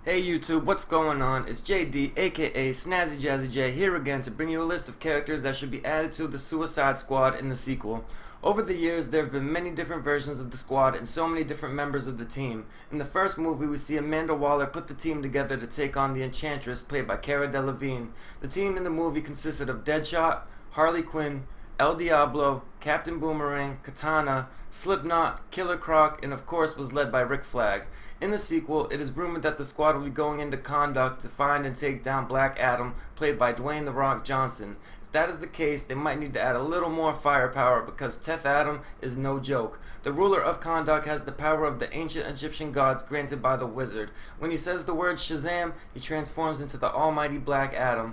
Hey YouTube, what's going on? It's JD, aka SnazzyJazzyJay, here again to bring you a list of characters that should be added to the Suicide Squad in the sequel. Over the years, there have been many different versions of the squad and so many different members of the team. In the first movie, we see Amanda Waller put the team together to take on the Enchantress, played by Cara Delevingne. The team in the movie consisted of Deadshot, Harley Quinn, El Diablo, Captain Boomerang, Katana, Slipknot, Killer Croc, and of course was led by Rick Flag. In the sequel, it is rumored that the squad will be going into Conduct to find and take down Black Adam, played by Dwayne "The Rock" Johnson. If that is the case, they might need to add a little more firepower because Teth Adam is no joke. The ruler of Conduct has the power of the ancient Egyptian gods granted by the wizard. When he says the word Shazam, he transforms into the almighty Black Adam.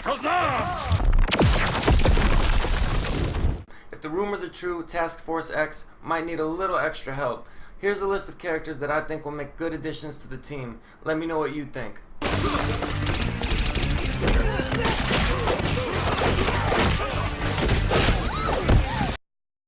Shazam! If the rumors are true, Task Force X might need a little extra help. Here's a list of characters that I think will make good additions to the team. Let me know what you think.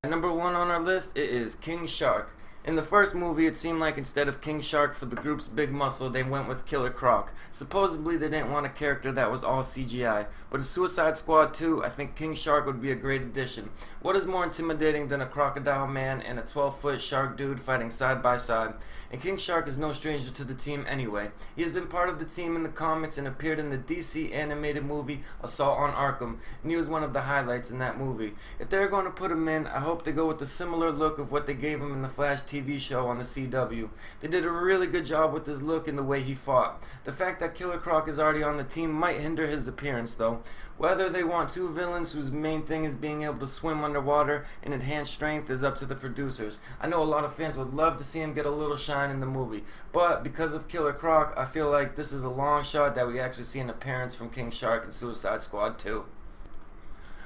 Number 1 on our list, it is King Shark. In the first movie, it seemed like instead of King Shark for the group's big muscle, they went with Killer Croc. Supposedly, they didn't want a character that was all CGI. But in Suicide Squad 2, I think King Shark would be a great addition. What is more intimidating than a crocodile man and a 12-foot shark dude fighting side by side? And King Shark is no stranger to the team anyway. He has been part of the team in the comics and appeared in the DC animated movie Assault on Arkham, and he was one of the highlights in that movie. If they're going to put him in, I hope they go with the similar look of what they gave him in the Flash TV show on the CW. They did a really good job with his look and the way he fought. The fact that Killer Croc is already on the team might hinder his appearance though. Whether they want two villains whose main thing is being able to swim underwater and enhance strength is up to the producers. I know a lot of fans would love to see him get a little shine in the movie, but because of Killer Croc, I feel like this is a long shot that we actually see an appearance from King Shark in Suicide Squad 2.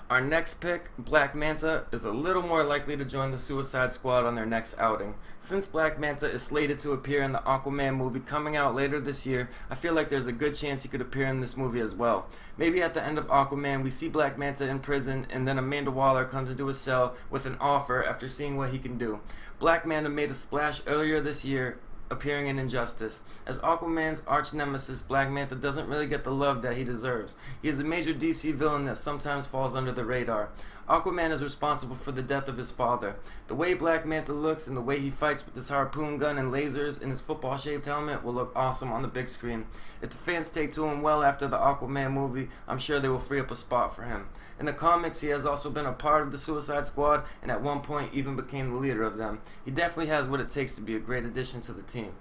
Our next pick, Black Manta, is a little more likely to join the Suicide Squad on their next outing. Since Black Manta is slated to appear in the Aquaman movie coming out later this year, I feel like there's a good chance he could appear in this movie as well. Maybe at the end of Aquaman, we see Black Manta in prison, and then Amanda Waller comes into his cell with an offer after seeing what he can do. Black Manta made a splash earlier this year, appearing in Injustice. As Aquaman's arch nemesis, Black Manta doesn't really get the love that he deserves. He is a major DC villain that sometimes falls under the radar. Aquaman is responsible for the death of his father. The way Black Manta looks and the way he fights with his harpoon gun and lasers in his football-shaped helmet will look awesome on the big screen. If the fans take to him well after the Aquaman movie, I'm sure they will free up a spot for him. In the comics, he has also been a part of the Suicide Squad and at one point even became the leader of them. He definitely has what it takes to be a great addition to the team.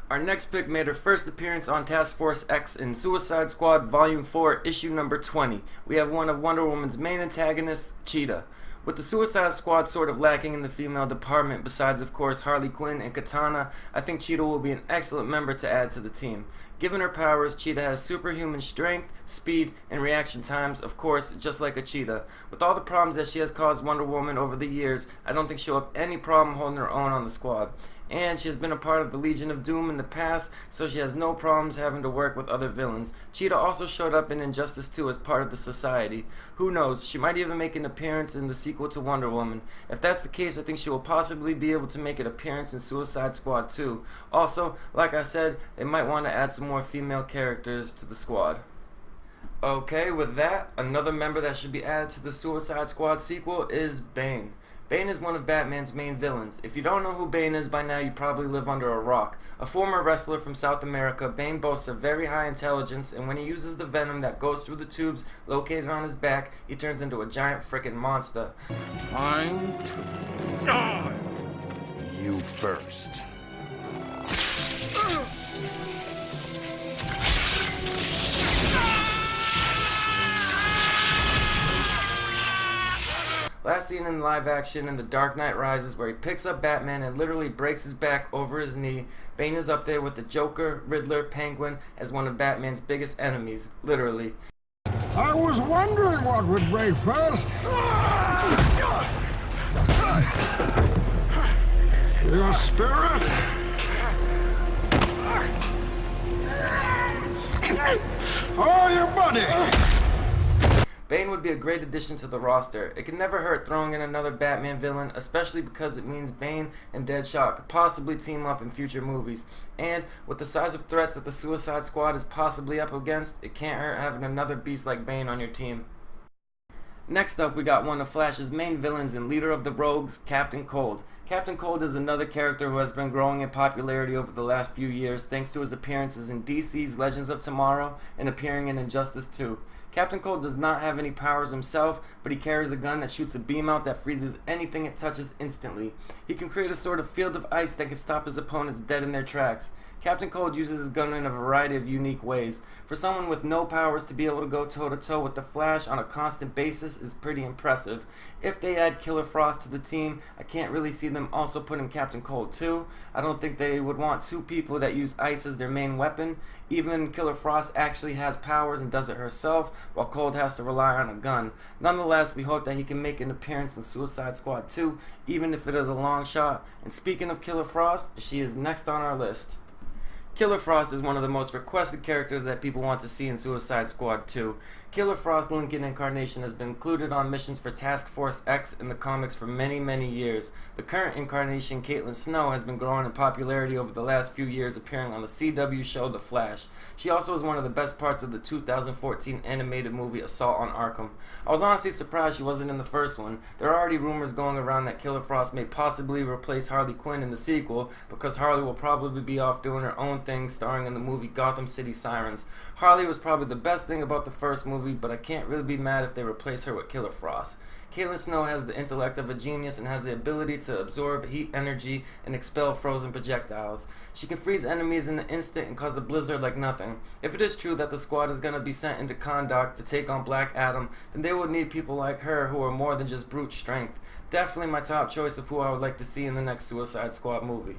Our next pick made her first appearance on Task Force X in Suicide Squad Volume 4, issue number 20. We have one of Wonder Woman's main antagonists, Cheetah. With the Suicide Squad sort of lacking in the female department, besides of course Harley Quinn and Katana, I think Cheetah will be an excellent member to add to the team. Given her powers, Cheetah has superhuman strength, speed, and reaction times, of course, just like a cheetah. With all the problems that she has caused Wonder Woman over the years, I don't think she'll have any problem holding her own on the squad. And she has been a part of the Legion of Doom in the past, so she has no problems having to work with other villains. Cheetah also showed up in Injustice 2 as part of the Society. Who knows, she might even make an appearance in the sequel to Wonder Woman. If that's the case, I think she will possibly be able to make an appearance in Suicide Squad 2. Also, like I said, they might want to add some more female characters to the squad. Okay, with that, another member that should be added to the Suicide Squad sequel is Bane. Bane is one of Batman's main villains. If you don't know who Bane is by now, you probably live under a rock. A former wrestler from South America, Bane boasts a very high intelligence, and when he uses the venom that goes through the tubes located on his back, he turns into a giant frickin' monster. Time to die! You first. Last seen in live action in The Dark Knight Rises, where he picks up Batman and literally breaks his back over his knee. Bane is up there with the Joker, Riddler, Penguin as one of Batman's biggest enemies, literally. I was wondering what would break first. Your spirit? Oh, your buddy! Bane would be a great addition to the roster. It could never hurt throwing in another Batman villain, especially because it means Bane and Deadshot could possibly team up in future movies. And with the size of threats that the Suicide Squad is possibly up against, it can't hurt having another beast like Bane on your team. Next up, we got one of Flash's main villains and leader of the Rogues, Captain Cold. Captain Cold is another character who has been growing in popularity over the last few years thanks to his appearances in DC's Legends of Tomorrow and appearing in Injustice 2. Captain Cold does not have any powers himself, but he carries a gun that shoots a beam out that freezes anything it touches instantly. He can create a sort of field of ice that can stop his opponents dead in their tracks. Captain Cold uses his gun in a variety of unique ways. For someone with no powers to be able to go toe-to-toe with the Flash on a constant basis is pretty impressive. If they add Killer Frost to the team, I can't really see them also putting Captain Cold too. I don't think they would want two people that use ice as their main weapon. Even Killer Frost actually has powers and does it herself, while Cold has to rely on a gun. Nonetheless, we hope that he can make an appearance in Suicide Squad 2, even if it is a long shot. And speaking of Killer Frost, she is next on our list. Killer Frost is one of the most requested characters that people want to see in Suicide Squad 2. Killer Frost Lincoln Incarnation has been included on missions for Task Force X in the comics for many years. The current incarnation, Caitlin Snow, has been growing in popularity over the last few years, appearing on the CW show The Flash. She also is one of the best parts of the 2014 animated movie Assault on Arkham. I was honestly surprised she wasn't in the first one. There are already rumors going around that Killer Frost may possibly replace Harley Quinn in the sequel, because Harley will probably be off doing her own thing, starring in the movie Gotham City Sirens. Harley was probably the best thing about the first movie, but I can't really be mad if they replace her with Killer Frost. Caitlin Snow has the intellect of a genius and has the ability to absorb heat energy and expel frozen projectiles. She can freeze enemies in an instant and cause a blizzard like nothing. If it is true that the squad is going to be sent into Kahndaq to take on Black Adam, then they will need people like her who are more than just brute strength. Definitely my top choice of who I would like to see in the next Suicide Squad movie.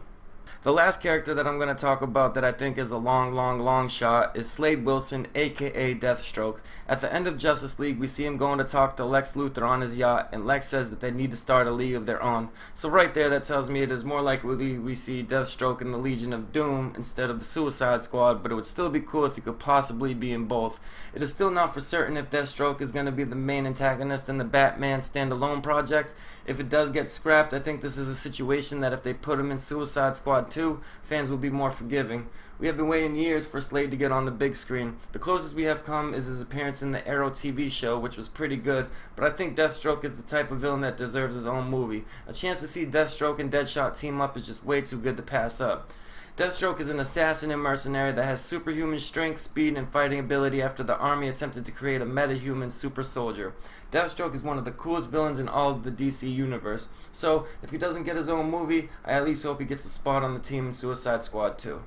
The last character that I'm going to talk about that I think is a long shot is Slade Wilson, aka Deathstroke. At the end of Justice League, we see him going to talk to Lex Luthor on his yacht, and Lex says that they need to start a league of their own. So right there, that tells me it is more likely we see Deathstroke in the Legion of Doom instead of the Suicide Squad, but it would still be cool if he could possibly be in both. It is still not for certain if Deathstroke is going to be the main antagonist in the Batman standalone project. If it does get scrapped, I think this is a situation that if they put him in Suicide Squad 2, fans will be more forgiving. We have been waiting years for Slade to get on the big screen. The closest we have come is his appearance in the Arrow TV show, which was pretty good, but I think Deathstroke is the type of villain that deserves his own movie. A chance to see Deathstroke and Deadshot team up is just way too good to pass up. Deathstroke is an assassin and mercenary that has superhuman strength, speed, and fighting ability after the army attempted to create a metahuman super soldier. Deathstroke is one of the coolest villains in all of the DC universe, so if he doesn't get his own movie, I at least hope he gets a spot on the team in Suicide Squad 2.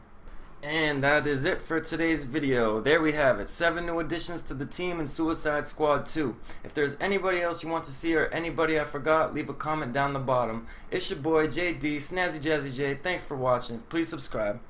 And that is it for today's video. There we have it, 7 new additions to the team in Suicide Squad 2. If there's anybody else you want to see or anybody I forgot, leave a comment down the bottom. It's your boy JD, SnazzyJazzyJay. Thanks for watching. Please subscribe.